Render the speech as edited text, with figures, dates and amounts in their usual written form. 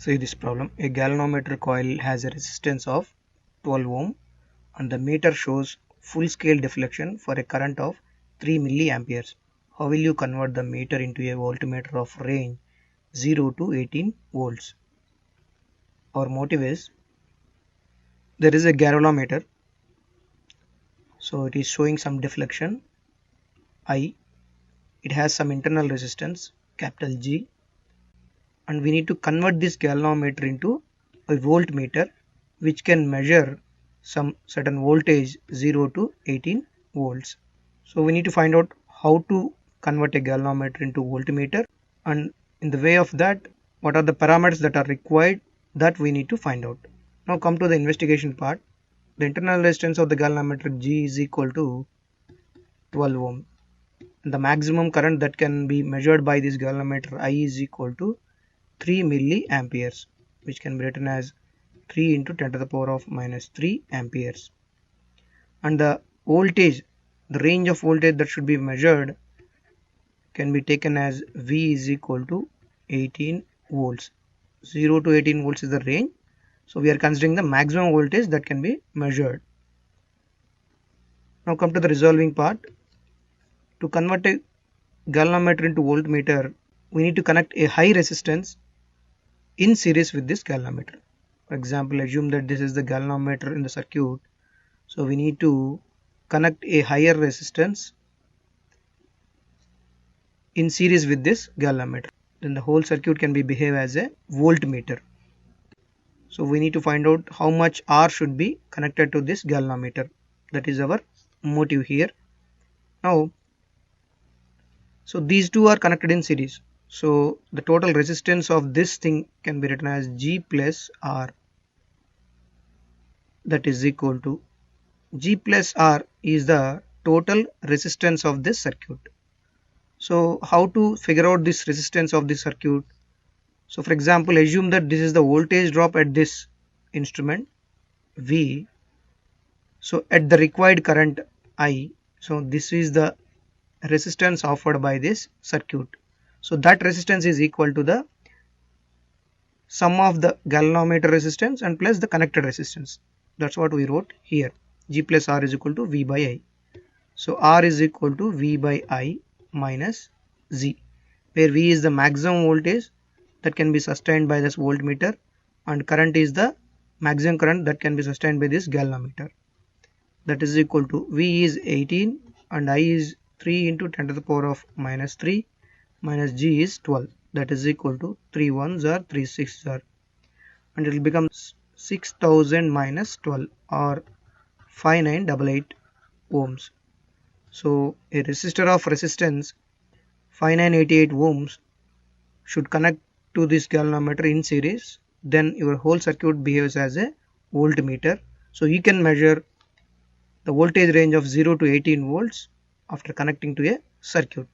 See this problem. A galvanometer coil has a resistance of 12 ohm and the meter shows full scale deflection for a current of 3 milliamperes. How will you convert the meter into a voltmeter of range 0 to 18 volts? Our motive is, there is a galvanometer, so it is showing some deflection I. It has some internal resistance capital G, and we need to convert this galvanometer into a voltmeter which can measure some certain voltage 0 to 18 volts. So we need to find out how to convert a galvanometer into voltmeter, and in the way of that, what are the parameters that are required, that we need to find out. Now come to the investigation part. The internal resistance of the galvanometer G is equal to 12 ohm. The maximum current that can be measured by this galvanometer I is equal to 3 milliamperes, which can be written as 3 into 10 to the power of minus 3 amperes. And the voltage, the range of voltage that should be measured, can be taken as V is equal to 18 volts. 0 to 18 volts is the range. So we are considering the maximum voltage that can be measured. Now come to the resolving part. To convert a galvanometer into voltmeter, we need to connect a high resistance in series with this galvanometer. For example, assume that this is the galvanometer in the circuit. So we need to connect a higher resistance in series with this galvanometer. Then the whole circuit can be behave as a voltmeter. So we need to find out how much R should be connected to this galvanometer. That is our motive here. Now, so these two are connected in series. So the total resistance of this thing can be written as G plus R. That is equal to G plus R is the total resistance of this circuit. So how to figure out this resistance of this circuit? So for example, assume that this is the voltage drop at this instrument V. So at the required current I, so this is the resistance offered by this circuit. So that resistance is equal to the sum of the galvanometer resistance and plus the connected resistance. That's what we wrote here. G plus R is equal to V by I. So R is equal to V by I minus Z, where V is the maximum voltage that can be sustained by this voltmeter and current is the maximum current that can be sustained by this galvanometer. That is equal to V is 18 and I is 3 into 10 to the power of minus 3 minus G is 12. That is equal to 3 1s are 3 6s are, and it will become 6000 minus 12 or 5988 ohms. So a resistor of resistance 5988 ohms should connect to this galvanometer in series. Then your whole circuit behaves as a voltmeter. So you can measure the voltage range of 0 to 18 volts after connecting to a circuit.